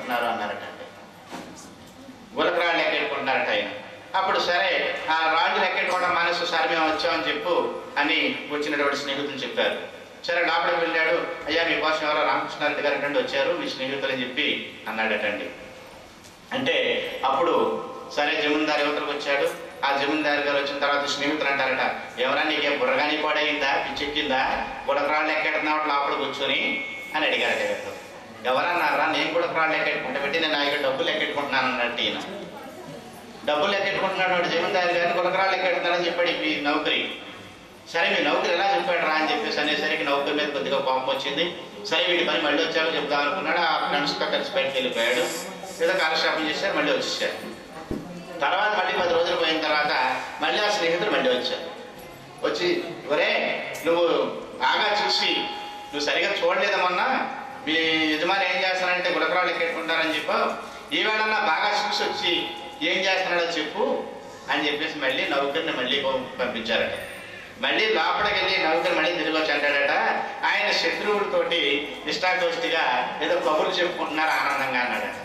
లెక్కెట్టుకుంటున్నారు అన్నారట. గులకరాళ్ళు లెక్కెట్టుకుంటున్నారట ఆయన. అప్పుడు సరే ఆ రాళ్ళు లెక్కెట్టుకోవడం మానేసి సార్ మేము వచ్చామని చెప్పు అని వచ్చినటువంటి స్నేహితులు చెప్పారు. సరే లోపలికి వెళ్ళాడు. అయ్యా మీకోసం ఎవరో రామకృష్ణారెడ్డి గారు అంటే వచ్చారు మీ స్నేహితులు అని చెప్పి అన్నాడటండి. అంటే అప్పుడు సరే జమీందారు యువతలకు వచ్చాడు. ఆ జమీందారు గారు వచ్చిన తర్వాత స్నేహితులు అంటారట, ఎవరా నీకేం బుర్రగాని పాడైందా, పిచ్చెక్కిందా, గులకరాళ్ళు లెక్కెడుతున్నావు లోపల కూర్చొని అని అడిగారట. ఎవరన్నారా? నేను గులకరాళ్ళు లెక్కెట్టుకుంటా పెట్టి నేను ఇక్కడ డబ్బులు లెక్కెట్టుకుంటున్నాను అన్నట్టు. ఈయన డబ్బులు లెక్కెట్టుకుంటున్నాడు. వాడు జమీందారు గారిని గులకరాళ్ళు లెక్కెడుతున్నాడని చెప్పాడు మీ నౌకరి. సరే మీ నౌకరి ఎలా చెప్పాడు రా అని చెప్పేసి అనేసరికి నౌకరి మీద కొద్దిగా కోపం వచ్చింది. సరే వీడి పని మళ్ళీ వచ్చాక చెప్దాం అనుకున్నాడు. ఆ ఫ్రెండ్స్తో కలిసి బయటకు వెళ్ళిపోయాడు. ఏదో కాలక్షేపం చేశారు, మళ్ళీ వచ్చేసారు. తర్వాత మళ్ళీ 10 రోజులు పోయిన తర్వాత మళ్ళీ ఆ స్నేహితులు మళ్ళీ వచ్చారు. వచ్చి ఒరే నువ్వు బాగా చూసి నువ్వు సరిగా చూడలేదమన్నా మీ యజమాని ఏం చేస్తానంటే గులకరాళ్ళు ఎక్కెట్టుకుంటారని చెప్పావు, ఈవేళన్నా బాగా చూసి వచ్చి ఏం చేస్తున్నాడో చెప్పు అని చెప్పేసి మళ్ళీ నౌకరిని మళ్ళీ పంపించారట. మళ్ళీ లోపలికి వెళ్ళి నౌకరు మళ్ళీ తిరిగి వచ్చి అంటాడట, ఆయన శత్రువులతోటి ఇష్టాగోష్ఠిగా ఏదో కబుర్లు చెప్పుకుంటున్నారు ఆనందంగా అన్నాడట.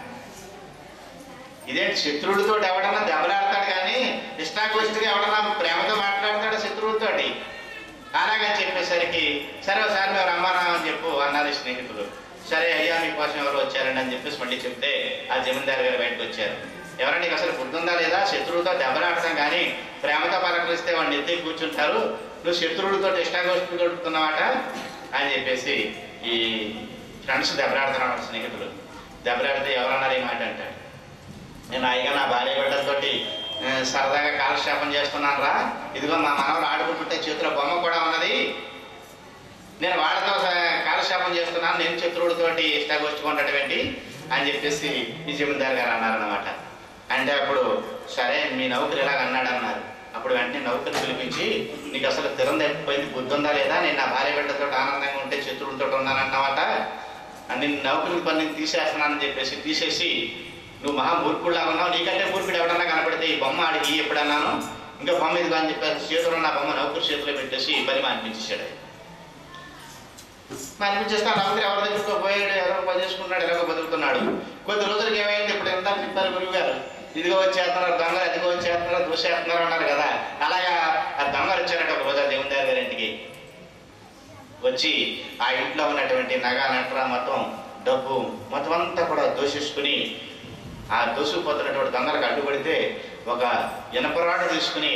ఇదేంటి శత్రువులతో ఎవడన్నా దెబ్బలాడతాడు కానీ ఇష్టాగోష్ఠిగా ఎవడన్నా ప్రేమతో మాట్లాడతాడు శత్రువులతోటి అలాగని చెప్పేసరికి సరే ఒకసారి మేము రమ్మన్నామని చెప్పు అన్నారు స్నేహితులు. సరే అయ్యా మీకోసం ఎవరు వచ్చారండి అని చెప్పేసి మళ్ళీ చెప్తే ఆ జమీందారు గారు బయటకు వచ్చారు. ఎవరైనా నీకు అసలు బుద్ధి ఉందా లేదా, శత్రువులతో దెబ్బలాడతాం కానీ ప్రేమతో పలకరిస్తే వాడిని ఎత్తి కూర్చుంటారు, నువ్వు శత్రువులతో ఇష్టాగోష్ఠి దొరుకుతున్నావట అని చెప్పేసి ఈ ఫ్రెండ్స్ దెబ్బలాడుతున్నారు. స్నేహితులు దెబ్బలాడితే ఎవరన్నారు ఈ మాట అంటాడు, నేను హాయిగా నా భార్య బిడ్డలతోటి సరదాగా కాలక్షేపం చేస్తున్నాను రా, ఇదిగో మా మనవలు ఆడుకుంటుంటే చేతిలో బొమ్మ కూడా ఉన్నది, నేను వాళ్ళతో కాలక్షేపం చేస్తున్నాను, నేను శత్రువులతోటి ఇష్టాగోష్ఠి ఉండటమేంటి అని చెప్పేసి ఈ జమీందారు గారు అన్నారన్నమాట. అంటే అప్పుడు సరే మీ నౌకరు ఇలాగ అన్నాడు అన్నారు. అప్పుడు వెంటనే నౌకరు పిలిపించి నీకు అసలు తిరం తప్పిపోయింది, బుద్ధి ఉందా లేదా, నేను నా భార్య బిడ్డతో ఆనందంగా ఉంటే శత్రువులతో ఉన్నానంటావట, నేను నౌకరి పని తీసేస్తున్నానని చెప్పేసి తీసేసి నువ్వు మహా మూర్ఖుడులాగా ఉన్నావు, నీకంటే మూర్ఖుడు ఎవడన్నా కనపడితే ఈ బొమ్మ అడిగి ఎప్పుడన్నాను ఇంకా బొమ్మ ఇది అని చెప్పేసి చేతుల్లో నా బొమ్మ నౌకరు చేతిలో పెట్టేసి ఈ పని అనిపించేశాడు. అనిపించేస్తే ఆ నౌకరు ఎవరి దగ్గరతో పోయాడు, ఎవరో పని చేసుకున్నాడు, ఎలాగో బతుకుతున్నాడు. కొద్ది రోజులకి ఏమైంది, ఇప్పుడు ఎంత చెప్పారు గురువు గారు, ఇదిగో వచ్చేస్తున్నారు దొంగలు, అదిగో వచ్చేస్తున్నారు దూసేస్తున్నారు అన్నారు కదా, అలాగా ఆ దొంగలు వచ్చారట ఒక రోజు జమీందారు గారి ఇంటికి. వచ్చి ఆ ఇంట్లో ఉన్నటువంటి నగ నట్ర మొత్తం డబ్బు మొత్తం అంతా కూడా దోషించుకుని ఆ దోసుకుపోతున్నటువంటి దొంగలకు అడ్డుపడితే ఒక ఇనపరాడు తీసుకుని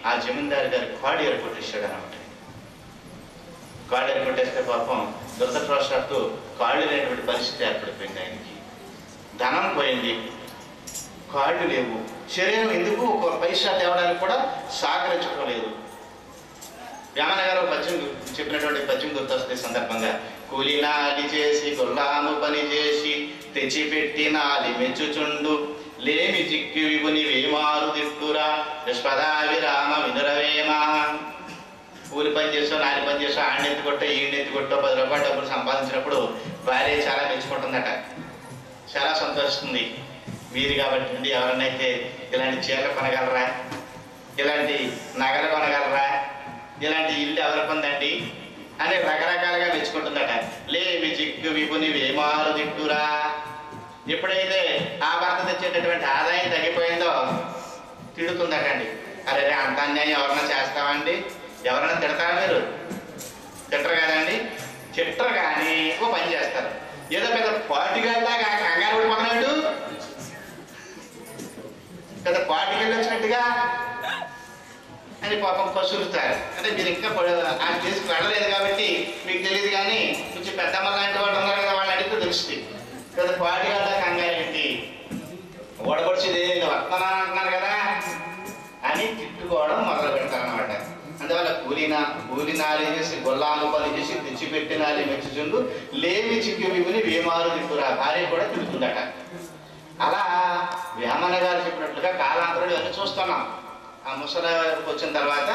ఆ జమీందారు గారి కాళ్ళు ఎరగొట్టేశాడు అనమాట. కాళ్ళు ఎరగొట్టేస్తే పాపం దురదృష్టవశాత్తు కాళ్ళు లేనటువంటి పరిస్థితి ఏర్పడిపోయింది. ఆయనకి ధనం పోయింది, కాళ్ళు లేవు, శరీరం ఎందుకు ఒక పైసా తేవడానికి కూడా సహకరించుకోలేదు. వేమన గారు పద్యం చెప్పినటువంటి పద్యం గుర్తొస్తుంది సందర్భంగా, కూలి నాలి చేసి గుల్లాము పని చేసి తెచ్చిపెట్టి నాలి మెచ్చుచుండు లేమి చిక్కి విపుని వేమారు దిక్కురా విశ్వదావిరామ వినురవేమా. కూలి పని చేసో నాలి పని చేసో ఆడినెత్తి కొట్టో ఈడినెత్తి కొట్టో 10 రూపాయలు డబ్బులు సంపాదించినప్పుడు భార్య చాలా మెచ్చుకుంటుందట, చాలా సంతోషిస్తుంది. మీరు కాబట్టి ఎవరన్నైతే ఇలాంటి చీరలు కొనగలరా, ఇలాంటి నగలు కొనగలరా, ఇలాంటి ఇల్లు ఎవరు పొందండి అని రకరకాలుగా మెచ్చుకుంటుందట. లేమి చిక్కు విపుని వేమారు దిక్కురా. ఎప్పుడైతే ఆ భర్త తెచ్చేటటువంటి ఆదాయం తగ్గిపోయిందో తిడుతుందటండి. అరే అంత అన్యాయం ఎవరన్నా చేస్తామండి, ఎవరైనా తిడతారా మీరు? తిట్టరు కదండి. తిట్టరు కానీ ఓ పని చేస్తారు, ఏదో పెద్ద పార్టీగాళ్ళలాగా కంగారు పడిపోతున్నాడు, పెద్ద పార్టీకి వచ్చినట్టుగా అని పాపం కసురుతారు. అంటే మీరు ఇంకా ఆ కేసుకు వెళ్ళలేదు కాబట్టి మీకు తెలియదు, కానీ కొంచెం పెద్దమ్మ లాంటి వాళ్ళు ఉన్నారు కదా, వాళ్ళు అడిగితే తెలుస్తుంది. పెద్ద పార్టీగాళ్ళ కంగారు ఏంటి, ఓడగొడిచేది వస్తున్నా అంటున్నారు కదా అని తిట్టుకోవడం మొదలు పెడతారనమాట. అందువల్ల కూలి నాలి చేసి గొల్లాము పని చేసి తెచ్చిపెట్టి నాలి మెచ్చుచుండు లేమి చిక్కి విపుని వేమారు దిక్కురా. భార్య కూడా తిడుతుందట. అలా వేమన గారు చెప్పినట్లుగా కాలాంతరంలో ఇవన్నీ చూస్తున్నాం. ఆ ముసలికి వచ్చిన తర్వాత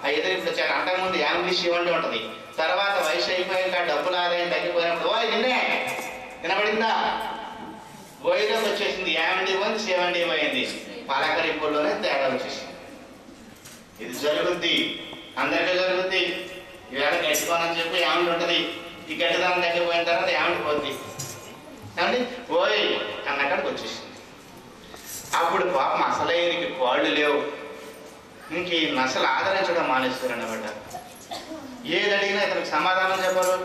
ఆ ఎదురు వచ్చారు. అంతకుముందు యామిలి శివండి ఉంటుంది, తర్వాత వయసు అయిపోయాక డబ్బులు ఆదాయం తగ్గిపోయినప్పుడు ఓ నిన్నే వినబడిందా, ఓయిలోకి వచ్చేసింది, యామిడి పోయింది, శివండి పోయింది, పలకరింపుల్లోనే తేడా వచ్చేసింది. ఇది జరుగుద్ది, అందరికీ జరుగుద్ది. ఈవేళ గట్టిపోనని చెప్పి యామిడి ఉంటుంది, ఈ గట్టిదనం తగ్గిపోయిన తర్వాత యామిడి పోద్ది. ఏమండి ఓయ్ అన్న వచ్చేసింది. అప్పుడు పాపం అసలైనకి కాళ్ళు లేవు, ఇంక ఈ నసలు ఆదరించడం మానేస్తారన్నమాట. ఏది అడిగినా ఇతనికి సమాధానం చెప్పరు.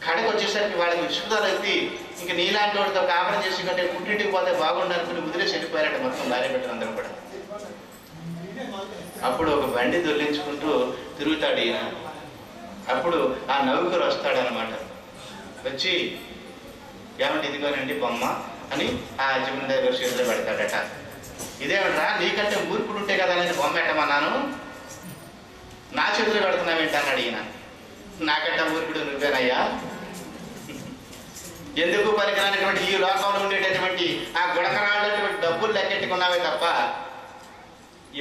కడకు వచ్చేసరికి వాళ్ళకి విసుగుదల ఎత్తి ఇంక నీలాంటి వాడితో కాపురం చేసి కంటే పుట్టింటికి పోతే బాగుండనుకుని వదిలేసి వెళ్ళిపోయారట మొత్తం భార్య బిడ్డలు అందరూ కూడా. అప్పుడు ఒక బండి దొల్లించుకుంటూ తిరుగుతాడు ఈయన. అప్పుడు ఆ నౌకరు వస్తాడనమాట. వచ్చి ఏమంటే ఇదిగోనండి బొమ్మ అని ఆ జమీందారు చేతిలో పెడతాడట. ఇదేమంటా నీకంటే మూర్ఖుడు ఉంటే కదా నేను బొమ్మ పెట్టమన్నాను, నా చేతిలో పెడుతున్నావేంటి అన్నాడు ఈయన. నాకంటే మూర్ఖుడు నువ్వేనయ్యా, ఎందుకు పనికిరానటువంటి ఈ లోకంలో ఉండేటటువంటి ఆ గుడకరాళ్ళటువంటి డబ్బులు లెక్కెట్టుకున్నావే తప్ప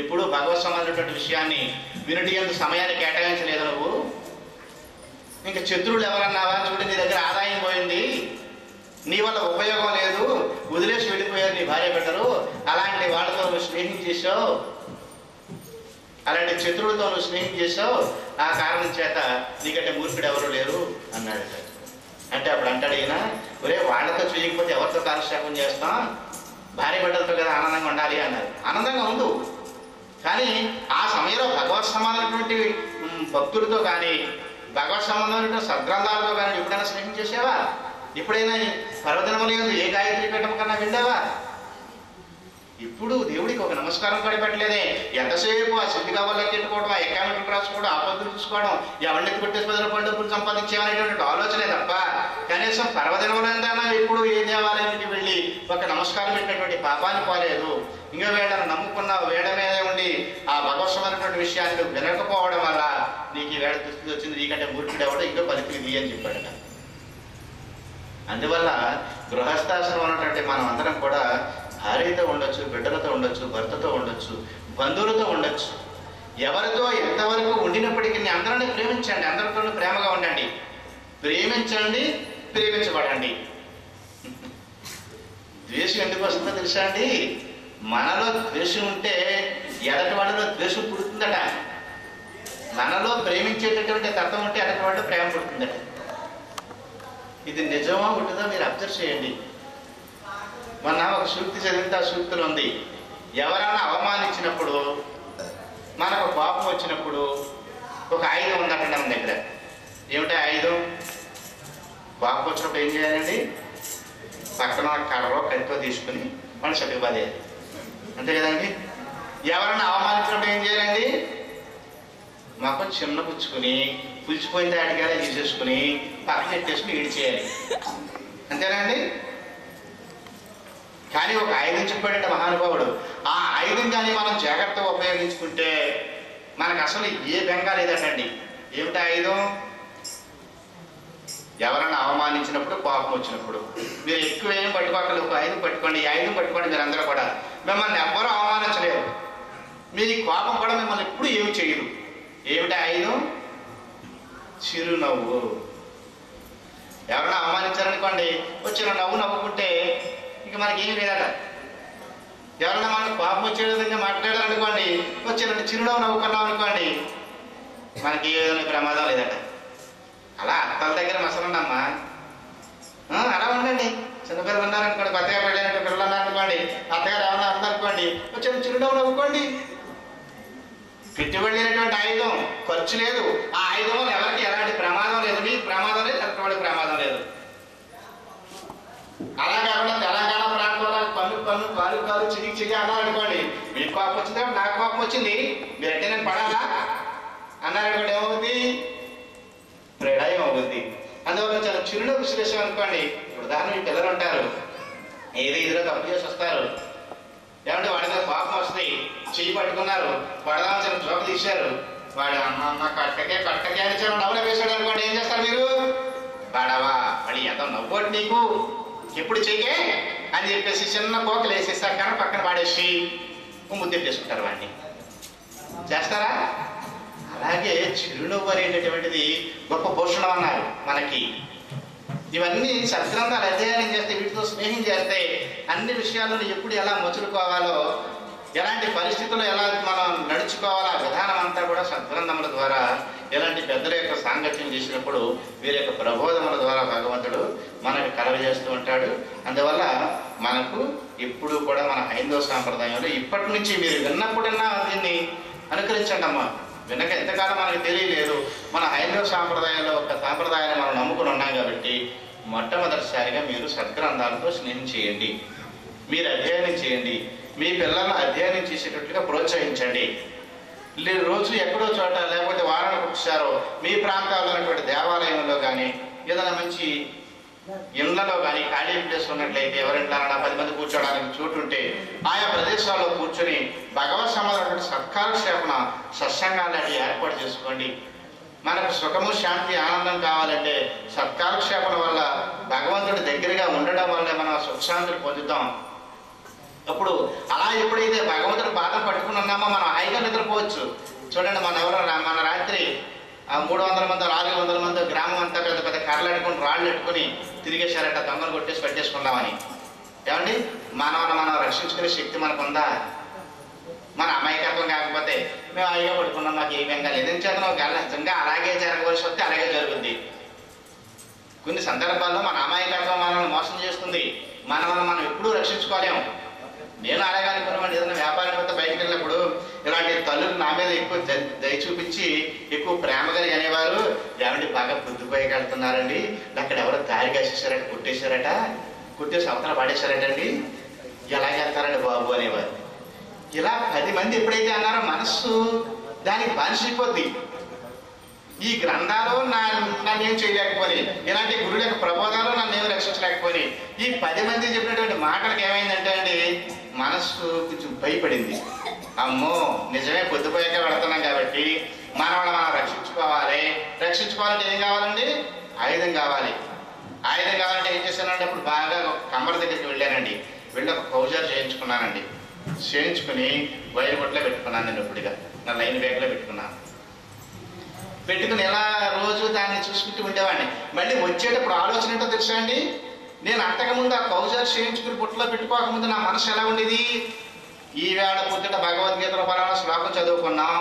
ఎప్పుడు భగవత్ సంబంధించినటువంటి విషయాన్ని వినుటి ఎందుకు సమయాన్ని కేటాయించలేదు నువ్వు. ఇంకా శత్రువులు ఎవరన్నావా, చూడు నీ దగ్గర ఆదాయం పోయింది, నీ వల్ల ఉపయోగం లేదు, వదిలేసి వెళ్ళిపోయారు నీ భార్య బిడ్డలు, అలాంటి వాళ్ళతో నువ్వు స్నేహం చేసావు, అలాంటి శత్రువులతో నువ్వు స్నేహం చేసావు, ఆ కారణం చేత నీకంటే మూర్ఖుడు ఎవరు లేరు అన్నాడు. అంటే అప్పుడు అంటాడు ఈయన, ఒరే వాళ్ళతో చేయకపోతే ఎవరితో కాలక్షేపం చేస్తాం, భార్య బిడ్డలతో కదా ఆనందంగా ఉండాలి అన్నారు. ఆనందంగా ఉండు, కానీ ఆ సమయంలో భగవత్ సంబంధమైనటువంటి భక్తులతో కానీ భగవత్ సంబంధమైనటువంటి సద్గ్రంథాలతో కానీ ఎప్పుడైనా స్నేహం చేసావా? ఎప్పుడైనా పర్వదినములు ఏ గాయత్రి పీఠం కన్నా వింటావా? ఇప్పుడు దేవుడికి ఒక నమస్కారం కూడా పెట్టలేదే. ఎంతసేపు ఆ శుద్ధి కావాలో తిట్టుకోవడం, ఆ ఎకామెట్లు రాసుకోవడం, ఆ పద్ధతులు చూసుకోవడం, ఎవరిని కొట్టేసి పది డబ్బులు సంపాదించేవనేటువంటి ఆలోచనే తప్ప కనీసం పర్వదినములందైనా ఇప్పుడు ఏ దేవాలయానికి వెళ్ళి ఒక నమస్కారం పెట్టినటువంటి పాపాన్ని పోలేదు. ఇంకా వేడను నమ్ముకున్న వేడ మీద ఉండి ఆ భగవత్సమైనటువంటి విషయాన్ని వినకపోవడం వల్ల నీకు ఈ వేడ దుస్థితి వచ్చింది, నీకంటే మూర్ఖుడు ఎవడో ఇంకా పలికిది అని చెప్పాడట. అందువల్ల గృహస్థాశ్రమం ఉన్నటువంటి మనం అందరం కూడా భార్యతో ఉండొచ్చు, బిడ్డలతో ఉండొచ్చు, భర్తతో ఉండొచ్చు, బంధువులతో ఉండొచ్చు. ఎవరితో ఎంతవరకు ఉండినప్పటికీ అందరినీ ప్రేమించండి, అందరితోనూ ప్రేమగా ఉండండి. ప్రేమించండి, ప్రేమించబడండి. ద్వేషం ఎందుకు వస్తుందో తెలుసా అండి? మనలో ద్వేషం ఉంటే ఎదటి వాళ్ళలో ద్వేషం పుడుతుందట. మనలో ప్రేమించేటటువంటి తత్వం ఉంటే ఎదటి వాళ్ళు ప్రేమ పుడుతుందట. ఇది నిజమా ఉంటుందో మీరు అబ్జర్వ్ చేయండి. మొన్న ఒక సూక్తి చదివితే ఆ సూక్తులు ఉంది, ఎవరైనా అవమానించినప్పుడు, మనకు కోపం వచ్చినప్పుడు ఒక ఆయుధం ఉందటండి మన దగ్గర. ఏమిటా ఆయుధం? కోపం వచ్చినప్పుడు ఏం చేయాలండి? పక్కన కర్రో కత్తితో తీసుకుని మన చక్కగా బాధేయాలి, అంతే కదండి. ఎవరైనా అవమానించినప్పుడు ఏం చేయాలండి? మొక్క చిన్న పుచ్చుకుని పులిచిపోయిన దాటికాడ తీసేసుకుని పక్కన ఎట్టేసుకుని ఈడి చేయాలి, అంతేనండి. కానీ ఒక ఆయుధం చెప్పాడంటే మహానుభావుడు, ఆ ఆయుధం కానీ మనం జాగ్రత్తగా ఉపయోగించుకుంటే మనకు అసలు ఏ బెంగా లేదటండి. ఏమిటి ఆయుధం? ఎవరైనా అవమానించినప్పుడు, కోపం వచ్చినప్పుడు మీరు ఎక్కువ ఏం పట్టుకోకలేదు, ఒక ఆయుధం పట్టుకోండి. ఈ ఆయుధం పట్టుకోండి, మీరు అందరూ కూడా. మిమ్మల్ని ఎవ్వరూ అవమానించలేరు, మీరు ఈ కోపం కూడా మిమ్మల్ని ఎప్పుడు ఏమి చేయరు. ఏమిటి ఆయుధం? చిరునవ్వు. ఎవరైనా అవమానించారనుకోండి, వచ్చిన నవ్వు నవ్వుకుంటే ఇంక మనకి ఏమి లేదట. ఎవరైనా మనకు కోపం వచ్చే విధంగా మాట్లాడారనుకోండి, వచ్చిన చిరునవ్వు నవ్వుకున్నాం అనుకోండి, మనకి ఏ విధంగా ప్రమాదం లేదట. అలా అత్తల దగ్గర మసలుండమ్మా, అలా ఉండండి. చిన్నపిల్లలు ఉన్నారనుకోండి, కొత్తగా పెళ్ళైనట్టు పిల్లలు ఉన్నారనుకోండి, అత్తగారు ఏమన్నా ఉన్నారనుకోండి, వచ్చిన చిరునవ్వు నవ్వుకోండి. పెట్టుబడినటువంటి ఆయుధం ఖర్చు లేదు. ఆ ఆయుధం ఎవరికి ఎలాంటి ప్రమాదం లేదు, మీకు ప్రమాదం లేదు, ఎలాంటి ప్రమాదం లేదు. అలా కాకుండా తెలంగాణ ప్రాంతంలో పన్ను కాలు చిరిగి అన్నారనుకోండి, మీకు కోపం వచ్చిందా, నాకు కోపం వచ్చింది, మీరంటే నేను పడాలా అన్నారనుకోండి, ఏమవుతుంది? ప్రళయం అవుతుంది. అందువల్ల చాలా చిరునవ్వు విశ్లేషం అనుకోండి. ఉదాహరణ మీ పిల్లలు ఉంటారు, ఏదో ఇదిలో తప్పు చేసి వస్తారు, ఏమంటే వాడి మీద కోపం వస్తుంది, చెయ్యి పట్టుకున్నారు, పడదామని చిన్న జోక తీశారు, వాడు అమ్మ కట్టకే అని చెప్పి నవ్వులో వేసాడు అనుకోండి, ఏం చేస్తారు మీరు? పడవా వాడి ఎంత నవ్వుకోటి నీకు, ఎప్పుడు చెయ్యే అని చెప్పేసి చిన్న కోకలు వేసేస్తారు, కానీ పక్కన పాడేసి ముద్దెట్టేసుకుంటారు. వాడిని చేస్తారా? అలాగే చిరునవ్వు అనేటటువంటిది గొప్ప భూషణం అన్నారు మనకి. ఇవన్నీ సద్గ్రంథాలు అధ్యయనం చేస్తే, వీటితో స్నేహం చేస్తే అన్ని విషయాలను ఎప్పుడు ఎలా మచులుకోవాలో, ఎలాంటి పరిస్థితుల్లో ఎలా మనం నడుచుకోవాలో ఆ విధానం అంతా కూడా సద్గ్రంథముల ద్వారా, ఎలాంటి పెద్దల యొక్క సాంగత్యం చేసినప్పుడు వీరి యొక్క ప్రబోధముల ద్వారా భగవంతుడు మనకు కలగజేస్తూ ఉంటాడు. అందువల్ల మనకు ఎప్పుడు కూడా మన హైందవ సాంప్రదాయంలో ఇప్పటి నుంచి మీరు విన్నప్పుడన్నా దీన్ని అనుకరించండి అమ్మా. వెనక ఎంతకాలం మనకు తెలియలేదు. మన హైందవ సాంప్రదాయంలో ఒక సాంప్రదాయాన్ని మనం నమ్ముకుని ఉన్నాం కాబట్టి మొట్టమొదటిసారిగా మీరు సద్గ్రంథాలతో స్నేహం చేయండి, మీరు అధ్యయనం చేయండి, మీ పిల్లలను అధ్యయనం చేసేటట్లుగా ప్రోత్సహించండి. రోజు ఎక్కడో చోట లేకపోతే వారానికి ఒకసారో మీ ప్రాంతాల్లో ఉన్నటువంటి దేవాలయంలో కానీ ఏదైనా మంచి ఇళ్లలో కానీ ఖాళీ ప్లేస్ ఉన్నట్లయితే ఎవరింట్లో 10 మంది కూర్చోడానికి చోటు ఉంటే ఆయా ప్రదేశాల్లో కూర్చొని భగవత్ సంబంధమైనటువంటి సత్కాలక్షేపణ సత్సంగాలని ఏర్పాటు చేసుకోండి. మనకు సుఖము శాంతి ఆనందం కావాలంటే సత్కాలక్షేపణ వల్ల భగవంతుడి దగ్గరగా ఉండడం వల్ల మనం సుఖశాంతులు పొందుతాం. అప్పుడు అలా ఎప్పుడైతే భగవంతుడు బాధ పట్టుకుని ఉన్నామో మనం హాయిగా నిద్రపోవచ్చు. చూడండి, మన రాత్రి 300 మంది 400 మంది గ్రామం అంతా పెద్ద పెద్ద కర్రలు పెట్టుకుని రాళ్ళు పెట్టుకుని తిరిగేశారట, దొంగలు కొట్టేసి పట్టేసుకుందామని. ఏమండి, మనం రక్షించుకునే శక్తి మనకుందా? మన అమాయకత్వం కాకపోతే మేము హాయిగా పడుకున్నాం, మాకు ఏ విధంగా లేదు చేతనం నిజంగా అలాగే జరగవలసి వస్తే అలాగే జరుగుద్ది. కొన్ని సందర్భాల్లో మన అమాయకత్వం మనల్ని మోసం చేస్తుంది. మనం ఎప్పుడూ రక్షించుకోలేము. నేను అలాగే అనుకున్నామండి, ఏదైనా వ్యాపారం వద్ద బయటకు వెళ్ళినప్పుడు ఇలాంటి తల్లులు నా మీద ఎక్కువ దయ చూపించి ఎక్కువ ప్రేమగా అనేవారు. ఏమండి, బాగా పొద్దుపోయికి వెళ్తున్నారండి, అక్కడ ఎవరో దారి కాసేసారట, కొట్టేసి అవతల పాడేశారటండి, ఎలాగ వెళ్తారండి బాబు అనేవారు. ఇలా 10 మంది ఎప్పుడైతే అన్నారో మనస్సు దానికి బానిసైపోద్ది. ఈ గ్రంథాలు నన్నేం చేయలేకపోయి, ఇలాంటి గురువు యొక్క ప్రబోధాలు నన్నేమి రక్షించలేకపోయి, ఈ 10 మంది చెప్పినటువంటి మాటలకు ఏమైందంటే అండి మనస్సు కొంచెం భయపడింది. అమ్మో, నిజమే పొద్దుపోయాక వెళుతున్నాం కాబట్టి మనం రక్షించుకోవాలంటే ఏం కావాలండి? ఆయుధం కావాలి. ఆయుధం కావాలంటే ఏం చేశానండి, అప్పుడు బాగా కమ్మర దగ్గరికి వెళ్ళానండి. వెళ్ళి ఒక కౌజారు చేయించుకున్నానండి. చేయించుకుని వైర్ కొట్లో పెట్టుకున్నాను. నేను ఇప్పుడుగా నా లైన్ బ్యాగ్లో పెట్టుకున్నాను. పెట్టుకుని ఎలా రోజు దాన్ని చూసుకుంటూ ఉండేవాడిని. మళ్ళీ వచ్చేటప్పుడు ఆలోచన ఏంటో తెలుసా అండి, నేను అంతకుముందు ఆ కౌజారు చేయించుకుని బుట్టలో పెట్టుకోకముందు నా మనసు ఎలా ఉండేది? ఈవేళ పొద్దుట భగవద్గీతలో పలానా శ్లోకం చదువుకున్నాం,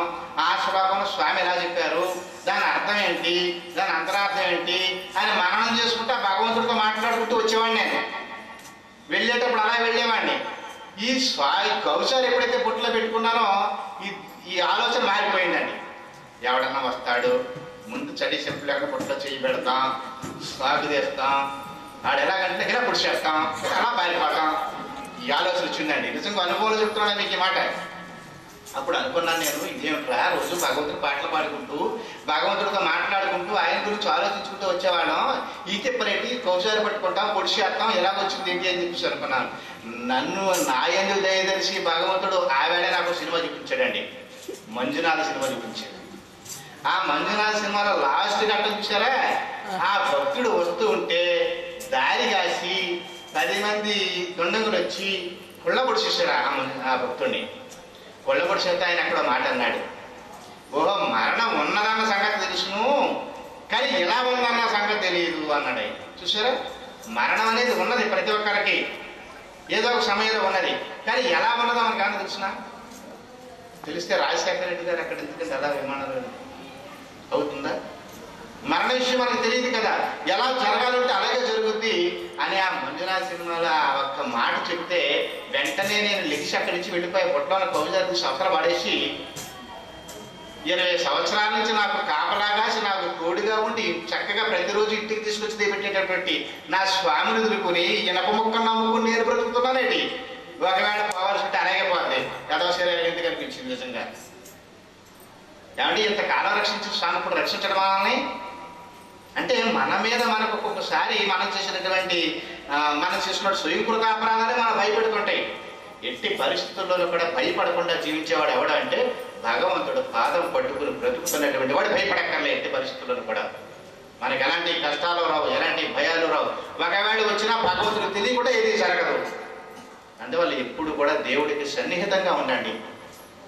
ఆ శ్లోకంలో స్వామి ఎలా చెప్పారు, దాని అర్థం ఏంటి, దాని అంతరార్థం ఏంటి అని మననం చేసుకుంటూ ఆ భగవంతుడితో మాట్లాడుకుంటూ వచ్చేవాడిని. నేను వెళ్ళేటప్పుడు అలా వెళ్ళేవాడిని. ఈ కౌజారు ఎప్పుడైతే బుట్టలో పెట్టుకున్నానో ఈ ఆలోచన మారిపోయిందండి. ఎవడన్నా వస్తాడు, ముందు చడి చెప్పులు లేకుండా బుట్టలో చేయి పెడతాం, సాగు తీస్తాం, ఆడు ఎలాగంటే ఇలా పుడిచేస్తాం, అలా పారిపోతాం. ఈ ఆలోచన వచ్చిందండి. నిజంగా అనుభవం చెప్తున్నాను మీకు ఈ మాట. అప్పుడు అనుకున్నాను నేను, ఇదేమిట్రా రోజు భగవంతుడు పాటలు పాడుకుంటూ భగవంతుడితో మాట్లాడుకుంటూ ఆయన గురించి ఆలోచించుకుంటూ వచ్చేవాళ్ళం, ఈ తిప్పలేంటి కౌశాలు పట్టుకుంటాం, పొడి చేస్తాం, ఎలాగొచ్చింది ఏంటి అని చెప్పేసి అనుకున్నాను. నన్ను నా ఎందుకు దయదలిసి భగవంతుడు ఆ వేళ నాకు సినిమా చూపించాడండి. మంజునాథ సినిమా చూపించాడు. ఆ మంజునాథ సినిమాలో లాస్ట్ ఘట్టం చూసారా, ఆ భక్తుడు వస్తూ ఉంటే దారి కాసి 10 మంది దొండగులు వచ్చి కొళ్ళబొడి చేశారు ఆ భక్తుడిని. కొళ్ళబొడి చేస్తే ఆయన అక్కడ మాట అన్నాడు, ఓహో మరణం ఉన్నదన్న సంగతి తెలుసును, కానీ ఎలా ఉందన్న సంగతి తెలియదు అన్నాడు ఆయన. చూసారా, మరణం అనేది ఉన్నది ప్రతి ఒక్కరికి, ఏదో ఒక సమయంలో ఉన్నది, కానీ ఎలా ఉన్నదో మనకు కానీ తెలుసునా? తెలిస్తే రాజశేఖర రెడ్డి గారు అక్కడ ఎందుకంటే అలా విమానాలు అవుతుందా? మరణ విషయం మనకు తెలియదు కదా, ఎలా జరగాలంటే అలాగే జరుగుద్ది అని ఆ మంజునాథ సినిమాలో ఆ ఒక్క మాట చెప్తే వెంటనే నేను లెగిసి అక్కడి నుంచి వెళ్ళిపోయి పొట్టలో కౌజారు సంవత్సరాలు పడేసి 20 సంవత్సరాల నుంచి నాకు కాపలాగాసి నాకు తోడుగా ఉండి చక్కగా ప్రతిరోజు ఇంటికి తీసుకొచ్చి పెట్టేటటువంటి నా స్వామిని ఎదుర్కొని ఇనప ముక్క నమ్ముకుని నేను బ్రతుకుతున్నానేటి. ఒకవేళ పోవాల్సి ఉంటే అలాగే పోతుంది. యథవశరీరం ఎందుకు అనిపించింది నిజంగా. ఏమంటే ఇంతకాలం రక్షించిన స్వామి ఇప్పుడు రక్షించడం మనల్ని అంటే మన మీద మనకు ఒక్కొక్కసారి మనం చేసినటువంటి స్వయంకృత అపరాధాలే మనం భయపెడుతుంటాయి. ఎట్టి పరిస్థితుల్లోనూ కూడా భయపడకుండా జీవించేవాడు ఎవడంటే భగవంతుడు పాదం పట్టుకుని బ్రతుకుతున్నటువంటి వాడు భయపడక్కర్లే. ఎట్టి పరిస్థితుల్లోనూ కూడా మనకి ఎలాంటి కష్టాలు రావు, ఎలాంటి భయాలు రావు. ఒకవేళ వచ్చినా భగవంతుడికి తెలియ కూడా ఏది జరగదు. అందువల్ల ఎప్పుడు కూడా దేవుడికి సన్నిహితంగా ఉండండి.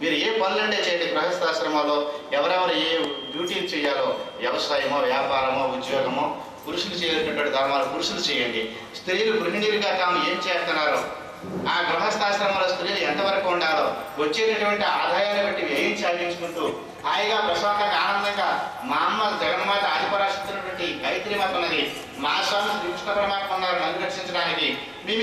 మీరు ఏ పనులంటే చేయండి, గృహస్థాశ్రమాల్లో ఎవరెవరు ఏ డ్యూటీలు చేయాలో, వ్యవసాయమో వ్యాపారమో ఉద్యోగమో, పురుషులు చేయాల్సినటువంటి ధర్మాలు పురుషులు చేయండి. స్త్రీలు గృహిణీలుగా తాము ఏం చేస్తున్నారో, ఆ గృహస్థాశ్రమంలో స్త్రీలు ఎంతవరకు ఉండాలో, వచ్చేటటువంటి ఆదాయాన్ని బట్టి వ్యయం సాధించుకుంటూ హాయిగా ప్రశాంతంగా ఆనందంగా మా అమ్మ జగన్మాత ఆదిపరాశక్తున్నటువంటి గాయత్రి మాత ఉన్నది, మా స్వామి శ్రీకృష్ణ పరమాత్మ ఉన్నారు నన్ను రక్షించడానికి. మేము